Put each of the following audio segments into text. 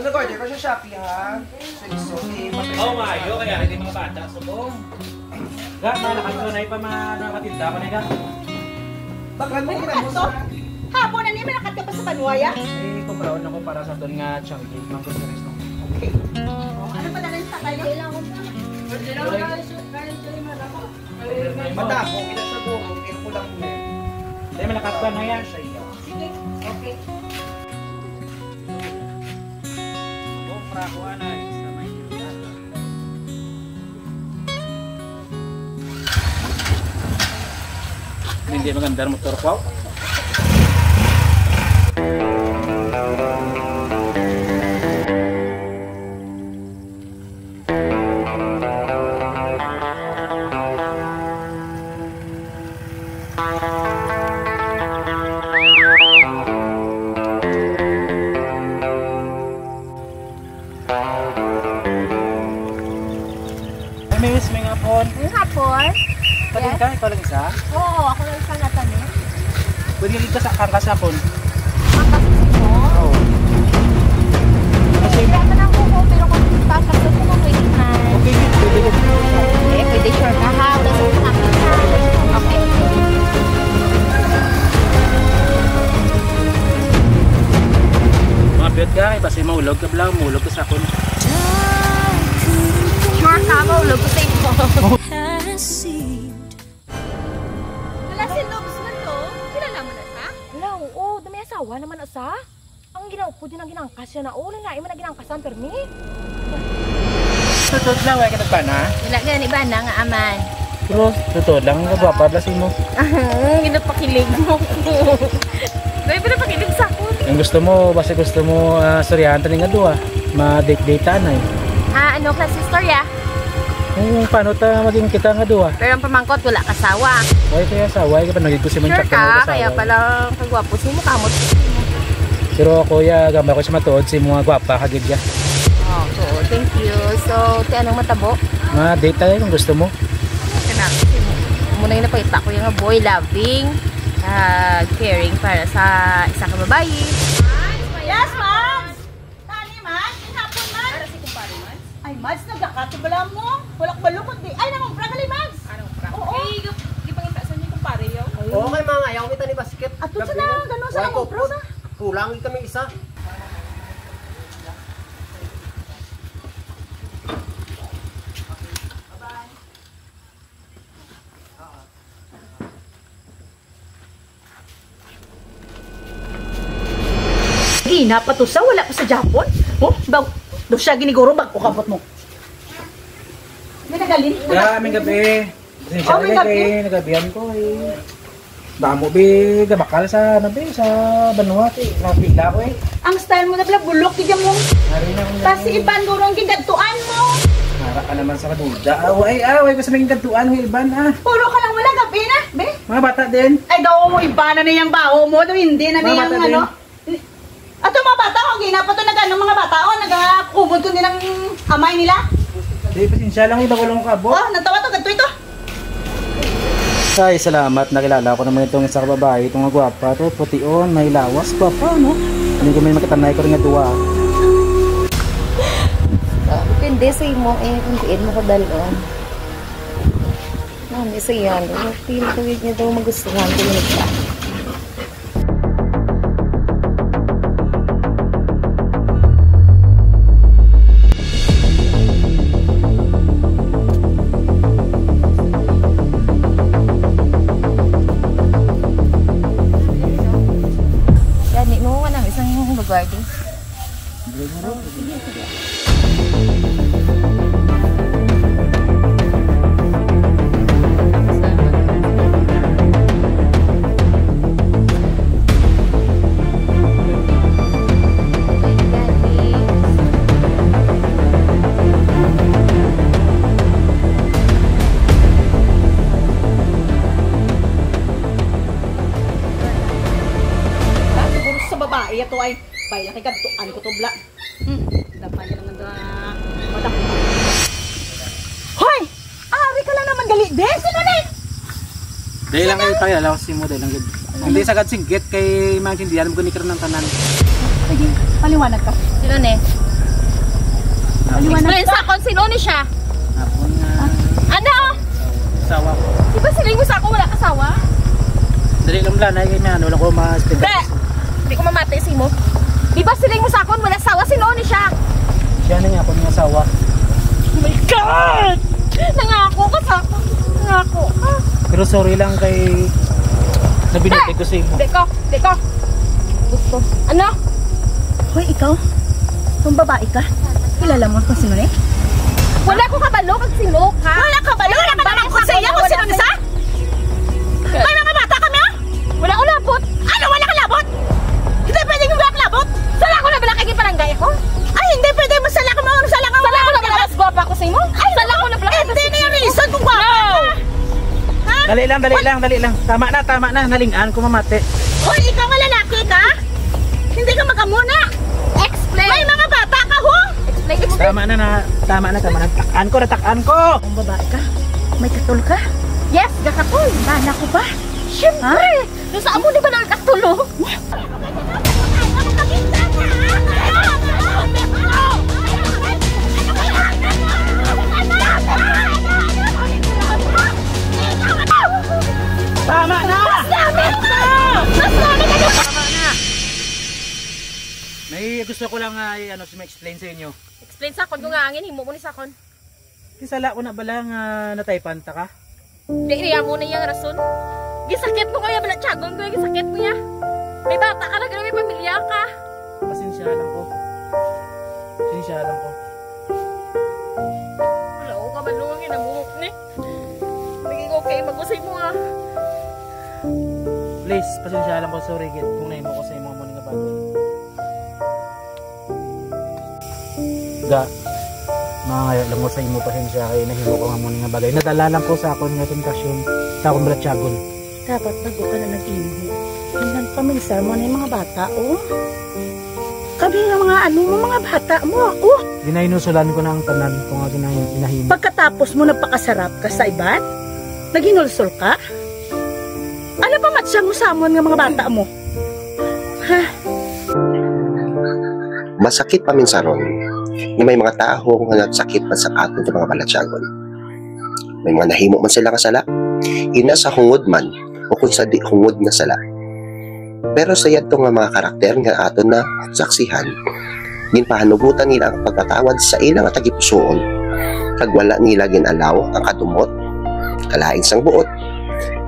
Nag-order ko sa Shopee ha. So, Mayo, kaya hindi mga bata. Subong. Malakas ko na pa makatinda ko na ka. Baklan mo kinabuso. Hapon na niya, malakat ka pa sa Panuaya? Eh, kumpraon ako para sa doon nga chunky. Mang groceries no. Okay. Ano pa na rin sa kayo? Madako, pinasaburo, pero kulang mo. Hindi, malakas ka na yan. Sige, okay. Kuha na. Hindi maganda ang motor ko. Miss, may hapon. May hapon? Paling ka? Ikaw lang isa? Oo, ako lang isang natanin. Pwede dito sa kangkas hapon. Makasisi mo? Oo. Kasi Kaya ka lang kuko, pero kung papasok ko mo, pwede na. okay, pwede. Pwede sure ka ha. Wala sa nakita. Okay. Mga biyot ka, kasi maulog ka blang, maulog ka sa akon. Sure ka, maulog ko sa ito. Wala si Lobs man to. Kilala mo na sa? Wala, oo. Dami asawa naman asa. Ang ginawa ko din ang ginangkas siya na. Oo, lalaki mo na ginangkasan, permi. Tutod lang, wala ka nagpana? Wala ka ni Bana nga aman. Pero tutod lang, nagwapa blasin mo. Ginapakilig mo ko. Dahil pinapakilig sa ako. Ang gusto mo, basta gusto mo soryahan taning nga duwa. Ma-date-date tanay. Ano klase storya? Kung paano ta maging kita nga duwa. Pero ang pamangkot, wala kasawa. Why kaya saway ka pa naging ko si Sure Manchak ka, kaya palang kagwapo si mo kamot. Pero ako ya gamay ko siya matuod si mga gwapa kagid ya. Oh, so thank you. So, ti anong matabo? Ma-date tayo kung gusto mo. Kana, muna yung napakita ko yung boy loving, caring para sa isang kababae. Yes, Mads! Tani, Mads? Hinapon, Mads? Para si kumpare, Mads? Ay, Mads, nagkakatibala mo. Walak balukot di. Ay, namang pragali, Mads! Anong pragali? Oo. Eh, ipangita sa niyo kumpare yun. Okay mga ayaw kita ni basket. Ato sa na, gano'n sa namang pro na. Kulang kami isa. Gina pa to sa, wala pa sa Japon. Oh, daw siya giniguro bag o kabot mo. May nagalin? Ya, may gabi. Oh, may gabi? Nagabihan ko eh. Damo bi gabakal sa nabi sa Vanuatu napila ko eh. Ang style mo na pala bulok kaya mo. Hari na ko. Kasi iban gurong gigadtuan mo. Para ka naman sa kaduda. Away ko sa mga gadtuan hilban Puro ka lang wala gabi na, be. Mga bata din. Ay daw mo iba na niyang baho mo, daw hindi na Mga niyang bata ano. Ato mga bata, kung gina pa to nag-ano mga bata, nag-kubod to nilang amay nila. Di pasensya lang iba ko lang kabot. Oh, natawa to, gadto ito. Ay, salamat. Nakilala ko naman itong isang babae. Itong gwapa to, pution, may lawas. Gwapa, no? Hindi ko may makitanay ko rin nga duwa. Depende sa imo eh, kung diin mo ko dalon. Mami sa yan, feel ko yun niya daw magustuhan ko nito. Guarding. Sa babae ito ay bay na kagtuan ko to bla. Dapat lang nga madak. Hoy! Ari ka lang naman gali des. Sino ni? Dahil lang kayo tayo, alawas si mo dahil lang gid. Hindi sagad singgit kay mga hindi alam ko ni karon ng tanan. Sige, paliwanag ka. Sino ni? Explain sa akon sino ni siya. Hapon nga. Ano? Sawa ko. Di ba siling mo sa ako wala kasawa? Dali lang lang, ay ganyan. Wala ko ma-spend. Be! Hindi ko mamati si mo. Di ba siling mo sa akon wala sawa? Sino ni siya? Siya na nga po ng asawa. Oh my God! Nangako ka sa akin. Nangako ka. Pero sorry lang kay nabinitay ko sa imo. Deko. Gusto. Ano? Hoy, ikaw? Kung babae ka, kilala mo kung sino eh? Wala ko kabalo kag sino ka. Wala ka ba? Wala ka naman kung siya kung sino nisa? May mga bata kami ah? Wala ko labot. Ano, wala ka labot? Hindi pwede yung black labot? Sala ko na bala kay barangay ko. Ay, hindi pwede mo sala ka mo. Sala ka mo. Sala ko na bala mas gwapa ko sa imo. Ay, Sala ko na bala. hindi na yung reason kung gwapa ka. Dali lang. Tama na. Nalingaan ko mamate. Hoy, ikaw nga lalaki ka? Hindi ka magamuna. Explain. May mga bata ka ho? Explain mo. Tama na. Natakaan ko. Kung babae ka, may katul ka? Yes, gakapoy. Bala ko ba? Siyempre. Doon sa amo di ba nagkatulo? Tama na. May gusto ko lang explain sa inyo. Explain sa akon kung angin himo mo ni sa akon. Kisala ko na bala nga nataypan ta ka. Di riya mo na yung rason. Gisakit mo kaya bala tiyagon ko yung gisakit mo niya. May bata ka na may pamilya ka. Pasensya lang ko. Wala ko kabalungan kinabuhok ni. Naging okay mag-usay mo ah. Please, pasensya lang ko. Sorry git kung nahimo ko sa imo mo nga bago. Mga lang mo sa imo pasensya kay nahimo ko nga mo nga bagay. Nadala lang ko sa akon nga tentasyon. Sa akong balatyagon. Dapat bago ka na nag-iwi. Hanggang paminsar mo na yung mga bata, oh. Kami ng mga bata mo, ako. Ginainusulan ko na ang tanan kung nga ginahimo. Pagkatapos mo napakasarap ka sa iban, naginulsol ka? Ano ba matsyang mo sa amon ng mga bata mo? Ha? Masakit pa minsan ron. May mga tao nga nagsakit pa sa aton sa mga balatyagon. May mga nahimo man sila kasala. Ina sa hungod man o kung sa di hungod nga sala. Pero sa yadto nga mga karakter nga aton na saksihan, ginpahanugutan nila ang pagkatawad sa ilang tagipusoon. Kag wala nila ginalaw ang kadumot, kalain sang buot.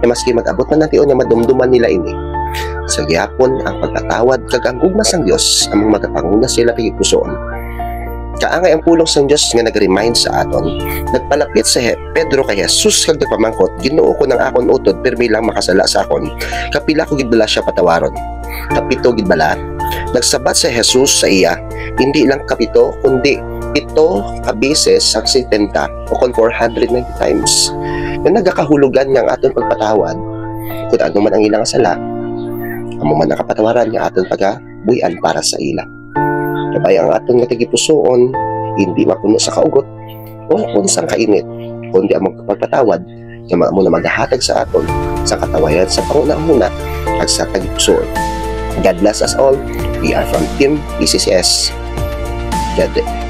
E maski mag-abot man natin nga madumduman nila ini. Sa gyapon ang pagkatawad kag ang gugma sang Dios among magapanguna sila tagipusoon. Kaangay ang pulong sang Dios nga nag-remind sa aton, nagpalapit sa Pedro kay Jesus kag nagpamangkot, Ginoo ko ng akon utod permi lang makasala sa akon. Kapila ko gid bala siya patawaron. Kapito gid bala. Nagsabat sa Jesus sa iya, hindi lang kapito kundi 7 kabeses ang 70 o kon 490 times. Nga nagakahulugan nga ang aton pagpatawad. Kung ano man ang ilang sala, amo man nakapatawaran nga aton pagabuyan para sa ila. Kabay ang aton nga tagipusoon, hindi mapuno sa kaugot o kung sang kainit, kundi ang pagpatawad nga mo na maghahatag sa aton sa katawayan sa pangunahuna at sa tagipusoon. God bless us all. We are from Team PCCS. God bless.